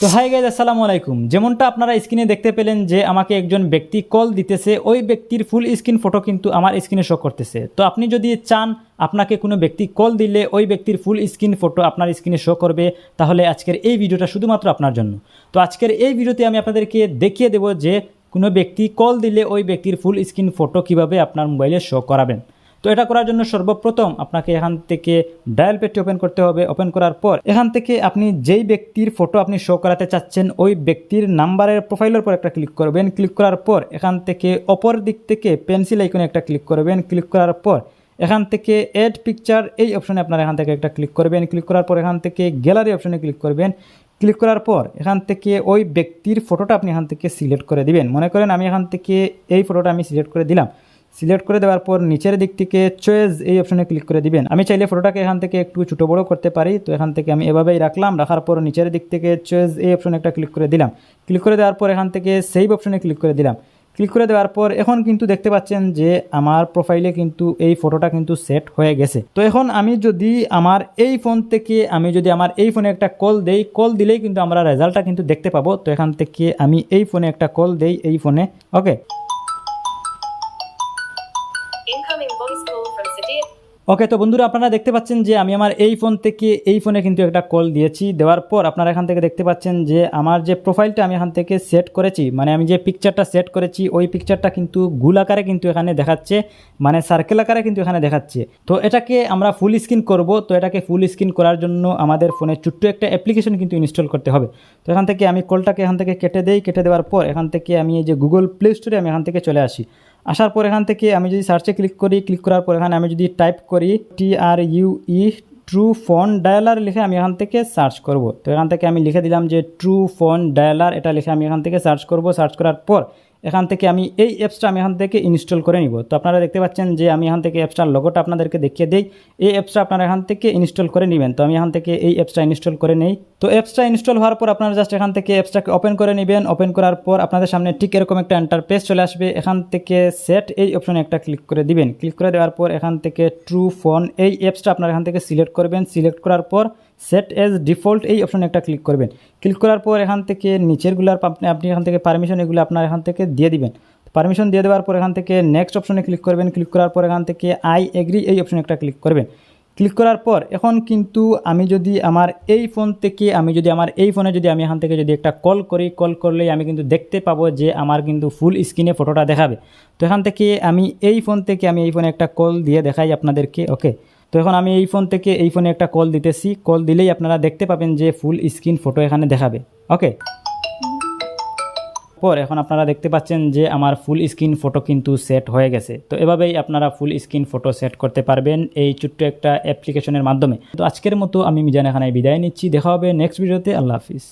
তো hi guys, আসসালামু আলাইকুম। যেমনটা আপনারা স্ক্রিনে দেখতে পেলেন যে আমাকে একজন ব্যক্তি কল দিতেছে, ওই ব্যক্তির ফুল স্ক্রিন ফটো কিন্তু আমার স্ক্রিনে শো করতেছে। তো আপনি যদি চান আপনাকে কোনো ব্যক্তি কল দিলে ওই ব্যক্তির ফুল স্ক্রিন ফটো আপনার স্ক্রিনে শো করবে, তাহলে আজকের এই ভিডিওটা শুধুমাত্র আপনার জন্য। তো আজকের এই ভিডিওতে আমি আপনাদেরকে দেখিয়ে দেব যে কোনো ব্যক্তি কল দিলে ওই ব্যক্তির ফুল স্ক্রিন ফটো কিভাবে আপনার মোবাইলে শো করাবেন। তো এটা করার জন্য সর্বপ্রথম আপনাকে এখান থেকে ডায়াল প্যাডটি ওপেন করতে হবে। ওপেন করার পর এখান থেকে আপনি যেই ব্যক্তির ফটো আপনি শো করাতে চাচ্ছেন ওই ব্যক্তির নাম্বারের প্রোফাইলের উপর একটা ক্লিক করবেন। ক্লিক করার পর এখান থেকে অপর দিক থেকে পেন্সিল আইকনে একটা ক্লিক করবেন। ক্লিক করার পর এখান থেকে অ্যাড পিকচার এই অপশনে আপনারা এখান থেকে একটা ক্লিক করবেন। ক্লিক করার পর এখান থেকে গ্যালারি অপশনে ক্লিক করবেন। ক্লিক করার পর এখান থেকে ওই ব্যক্তির ফটোটা আপনি এখান থেকে সিলেক্ট করে দিবেন। মনে করেন আমি এখান থেকে এই ফটোটা আমি সিলেক্ট করে দিলাম। সিলেক্ট করে দেওয়ার পর নিচের দিক থেকে চয়েস এই অপশনে ক্লিক করে দিবেন। আমি চাইলে ফটোটাকে এখান থেকে একটু ছোটো বড়ো করতে পারি, তো এখান থেকে আমি এভাবেই রাখলাম। রাখার পর নিচের দিক থেকে চয়েস এই অপশনে একটা ক্লিক করে দিলাম। ক্লিক করে দেওয়ার পর এখান থেকে সেভ অপশনে ক্লিক করে দিলাম। ক্লিক করে দেওয়ার পর এখন কিন্তু দেখতে পাচ্ছেন যে আমার প্রোফাইলে কিন্তু এই ফটোটা কিন্তু সেট হয়ে গেছে। তো এখন আমি যদি আমার এই ফোন থেকে আমার এই ফোনে একটা কল দেই, কল দিলেই কিন্তু আমরা রেজাল্টটা কিন্তু দেখতে পাবো। তো এখান থেকে আমি এই ফোনে একটা কল দেই, এই ফোনে ওকে। ওকে, তো বন্ধুরা আপনারা দেখতে পাচ্ছেন যে আমি আমার এই ফোন থেকে এই ফোনে কিন্তু একটা কল দিয়েছি। দেওয়ার পর আপনারা এখান থেকে দেখতে পাচ্ছেন যে আমার যে প্রোফাইলটা আমি এখান থেকে সেট করেছি, মানে আমি যে পিকচারটা সেট করেছি ওই পিকচারটা কিন্তু গোল আকারে কিন্তু এখানে দেখাচ্ছে, মানে সার্কেল আকারে কিন্তু এখানে দেখাচ্ছে। তো এটাকে আমরা ফুল স্ক্রিন করব। তো এটাকে ফুল স্ক্রিন করার জন্য আমাদের ফোনে ছোট্ট একটা অ্যাপ্লিকেশন কিন্তু ইনস্টল করতে হবে। তো এখান থেকে আমি কলটাকে এখান থেকে কেটে দেই। কেটে দেওয়ার পর এখান থেকে আমি এই যে গুগল প্লে স্টোরে আমি এখান থেকে চলে আসি। আসার পর এখান থেকে আমি যদি সার্চে ক্লিক করি, ক্লিক করার পর এখানে আমি যদি টাইপ করি TRUE ট্রু ফোন ডায়ালার লিখে আমি এখান থেকে সার্চ করব। তো এখান থেকে আমি লিখে দিলাম যে ট্রু ফোন ডায়ালার, এটা লিখে আমি এখান থেকে সার্চ করব। সার্চ করার পর এখান থেকে আমি এই অ্যাপসটা আমি এখান থেকে ইনস্টল করে নিব। তো আপনারা দেখতে পাচ্ছেন যে আমি এখান থেকে অ্যাপসটার লোগোটা আপনাদেরকে দেখিয়ে দিই। এই অ্যাপসটা আপনারা এখান থেকে ইনস্টল করে নেবেন। তো আমি এখান থেকে এই অ্যাপসটা ইনস্টল করে নেই। তো অ্যাপসটা ইনস্টল হওয়ার পর আপনারা জাস্ট এখান থেকে অ্যাপসটাকে ওপেন করে নেবেন। ওপেন করার পর আপনাদের সামনে ঠিক এরকম একটা ইন্টারফেস চলে আসবে। এখান থেকে সেট এই অপশনে একটা ক্লিক করে দিবেন। ক্লিক করে দেওয়ার পর এখান থেকে ট্রু ফোন এই অ্যাপসটা আপনারা এখান থেকে সিলেক্ট করবেন। সিলেক্ট করার পর সেট এজ ডিফল্ট এই অপশনে একটা ক্লিক করবেন। ক্লিক করার পর এখান থেকে নিচেরগুলার আপনি এখান থেকে পারমিশন এগুলো আপনার এখান থেকে দিয়ে দিবেন। পারমিশন দিয়ে দেওয়ার পর এখান থেকে নেক্সট অপশনে ক্লিক করবেন। ক্লিক করার পর এখান থেকে আই এগ্রি এই অপশনে একটা ক্লিক করবেন। ক্লিক করার পর এখন কিন্তু আমি যদি আমার এই ফোন থেকে আমার এই ফোনে যদি আমি এখান থেকে যদি একটা কল করি, কল করলেই আমি কিন্তু দেখতে পাবো যে আমার কিন্তু ফুল স্ক্রিনে ফটোটা দেখাবে। তো এখান থেকে আমি এই ফোন থেকে এই ফোনে একটা কল দিয়ে দেখাই আপনাদেরকে। ওকে, তো এখন আমি এই ফোন থেকে এই ফোনে একটা কল দিতেছি। কল দিলেই আপনারা দেখতে পাবেন যে ফুল স্ক্রিন ফটো এখানে দেখাবে। ওকে, পর এখন আপনারা দেখতে পাচ্ছেন যে আমার ফুল স্ক্রিন ফটো কিন্তু সেট হয়ে গেছে। তো এভাবেই আপনারা ফুল স্ক্রিন ফটো সেট করতে পারবেন এই ছোট্ট একটা অ্যাপ্লিকেশনের মাধ্যমে। তো আজকের মতো আমি মিজান এখানে বিদায় নিচ্ছি। দেখা হবে নেক্সট ভিডিওতে। আল্লাহ হাফিজ।